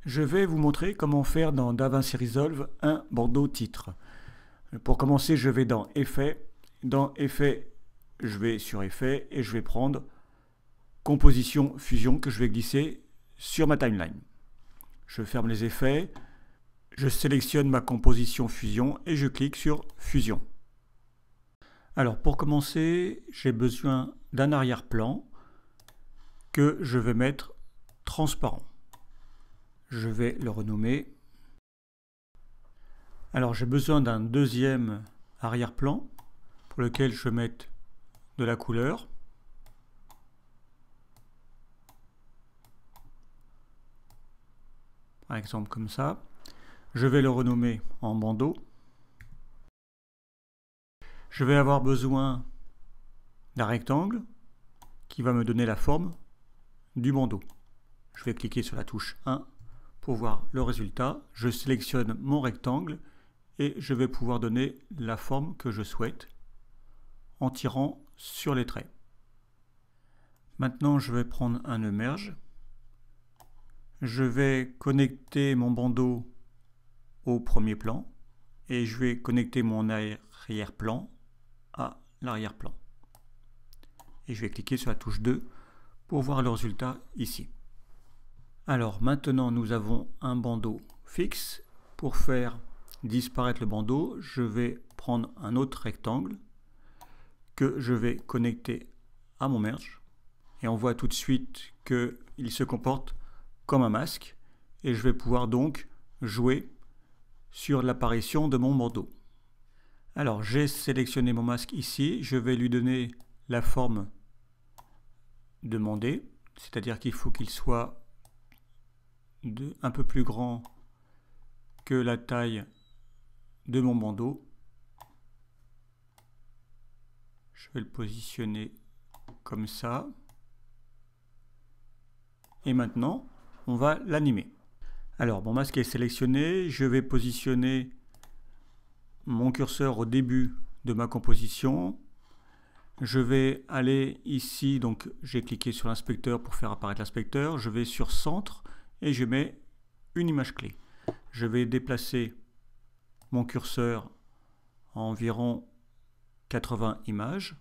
Je vais vous montrer comment faire dans DaVinci Resolve un bandeau titre. Pour commencer, je vais dans Effets. Dans Effets, je vais sur Effets et je vais prendre Composition Fusion que je vais glisser sur ma timeline. Je ferme les effets, je sélectionne ma composition Fusion et je clique sur Fusion. Alors pour commencer, j'ai besoin d'un arrière-plan que je vais mettre transparent. Je vais le renommer. Alors j'ai besoin d'un deuxième arrière-plan pour lequel je vais mettre de la couleur. Par exemple comme ça. Je vais le renommer en bandeau. Je vais avoir besoin d'un rectangle qui va me donner la forme du bandeau. Je vais cliquer sur la touche 1 pour voir le résultat. Je sélectionne mon rectangle et je vais pouvoir donner la forme que je souhaite en tirant sur les traits. Maintenant, je vais prendre un nœud merge. Je vais connecter mon bandeau au premier plan et je vais connecter mon arrière-plan à l'arrière-plan. Et je vais cliquer sur la touche 2 pour voir le résultat ici. Alors maintenant nous avons un bandeau fixe. Pour faire disparaître le bandeau, je vais prendre un autre rectangle que je vais connecter à mon merge. Et on voit tout de suite qu'il se comporte comme un masque. Et je vais pouvoir donc jouer sur l'apparition de mon bandeau. Alors j'ai sélectionné mon masque ici. Je vais lui donner la forme demandée. C'est-à-dire qu'il faut qu'il soit un peu plus grand que la taille de mon bandeau. Je vais le positionner comme ça. Et maintenant, on va l'animer. Alors, mon masque est sélectionné. Je vais positionner mon curseur au début de ma composition. Je vais aller ici, donc j'ai cliqué sur l'inspecteur pour faire apparaître l'inspecteur. Je vais sur Centre et je mets une image clé. Je vais déplacer mon curseur à environ 80 images.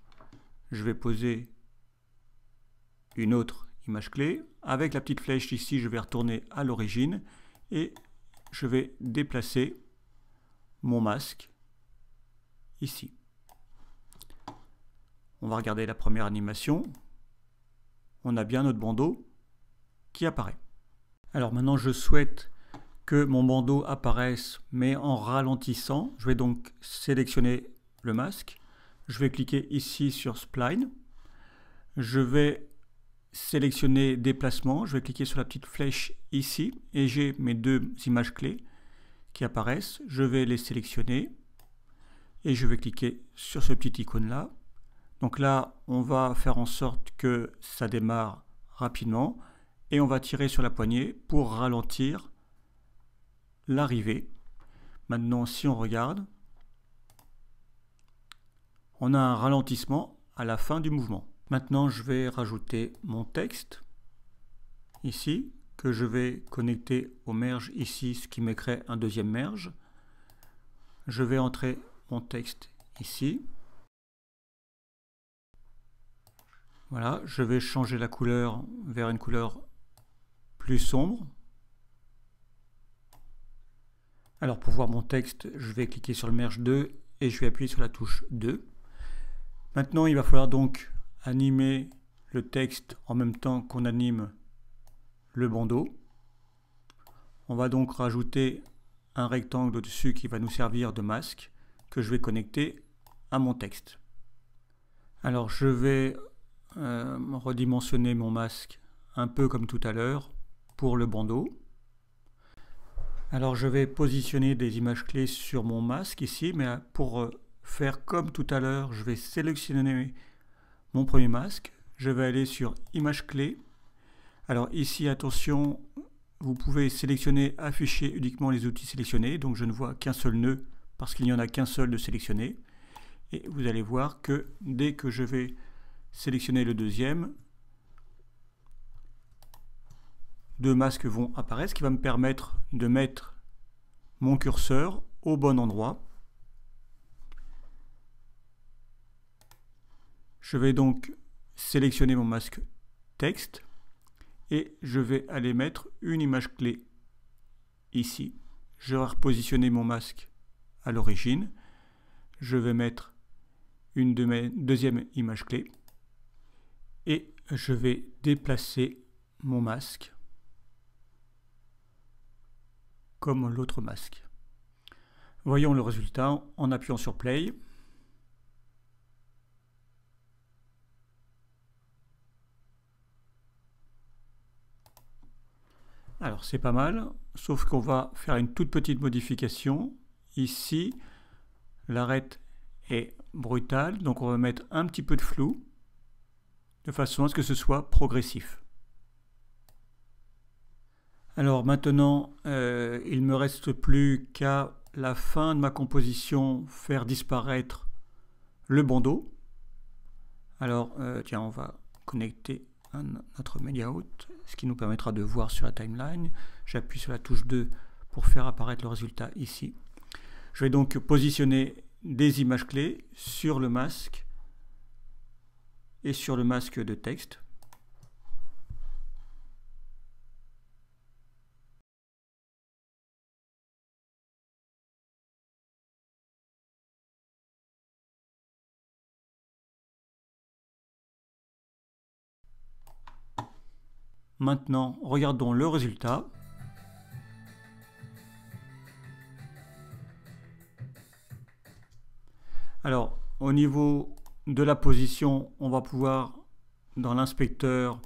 Je vais poser une autre image clé. Avec la petite flèche ici, je vais retourner à l'origine et je vais déplacer mon masque ici. On va regarder la première animation. On a bien notre bandeau qui apparaît. Alors maintenant, je souhaite que mon bandeau apparaisse, mais en ralentissant. Je vais donc sélectionner le masque. Je vais cliquer ici sur Spline. Je vais sélectionner Déplacement. Je vais cliquer sur la petite flèche ici et j'ai mes deux images clés qui apparaissent. Je vais les sélectionner et je vais cliquer sur ce petit icône là. Donc là, on va faire en sorte que ça démarre rapidement et on va tirer sur la poignée pour ralentir l'arrivée. Maintenant, si on regarde, on a un ralentissement à la fin du mouvement. Maintenant, je vais rajouter mon texte ici, que je vais connecter au merge ici, ce qui me crée un deuxième merge. Je vais entrer mon texte ici. Voilà, je vais changer la couleur vers une couleur plus sombre. Alors pour voir mon texte, je vais cliquer sur le merge 2 et je vais appuyer sur la touche 2. Maintenant, il va falloir donc animer le texte en même temps qu'on anime le bandeau. On va donc rajouter un rectangle au-dessus qui va nous servir de masque que je vais connecter à mon texte. Alors je vais redimensionner mon masque un peu comme tout à l'heure pour le bandeau. Alors je vais positionner des images clés sur mon masque ici, mais pour faire comme tout à l'heure, je vais sélectionner mon premier masque. Je vais aller sur Image clé. Alors ici, attention, vous pouvez sélectionner, afficher uniquement les outils sélectionnés. Donc je ne vois qu'un seul nœud parce qu'il n'y en a qu'un seul de sélectionné. Et vous allez voir que dès que je vais sélectionner le deuxième, deux masques vont apparaître, ce qui va me permettre de mettre mon curseur au bon endroit. Je vais donc sélectionner mon masque texte et je vais aller mettre une image clé ici. Je vais repositionner mon masque à l'origine. Je vais mettre une deuxième image clé et je vais déplacer mon masque comme l'autre masque. Voyons le résultat en appuyant sur Play. Alors c'est pas mal, sauf qu'on va faire une toute petite modification. Ici, l'arête est brutale, donc on va mettre un petit peu de flou, de façon à ce que ce soit progressif. Alors maintenant, il ne me reste plus qu'à la fin de ma composition faire disparaître le bandeau. Alors tiens, on va connecter notre MediaOut, ce qui nous permettra de voir sur la timeline. J'appuie sur la touche 2 pour faire apparaître le résultat ici. Je vais donc positionner des images clés sur le masque et sur le masque de texte. Maintenant, regardons le résultat. Alors, au niveau de la position, on va pouvoir, dans l'inspecteur,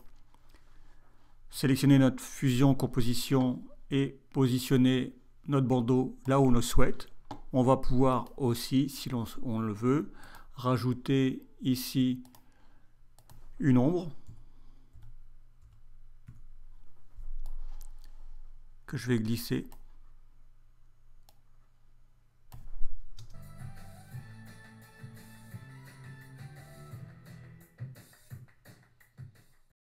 sélectionner notre fusion composition et positionner notre bandeau là où on le souhaite. On va pouvoir aussi, si on le veut, rajouter ici une ombre que je vais glisser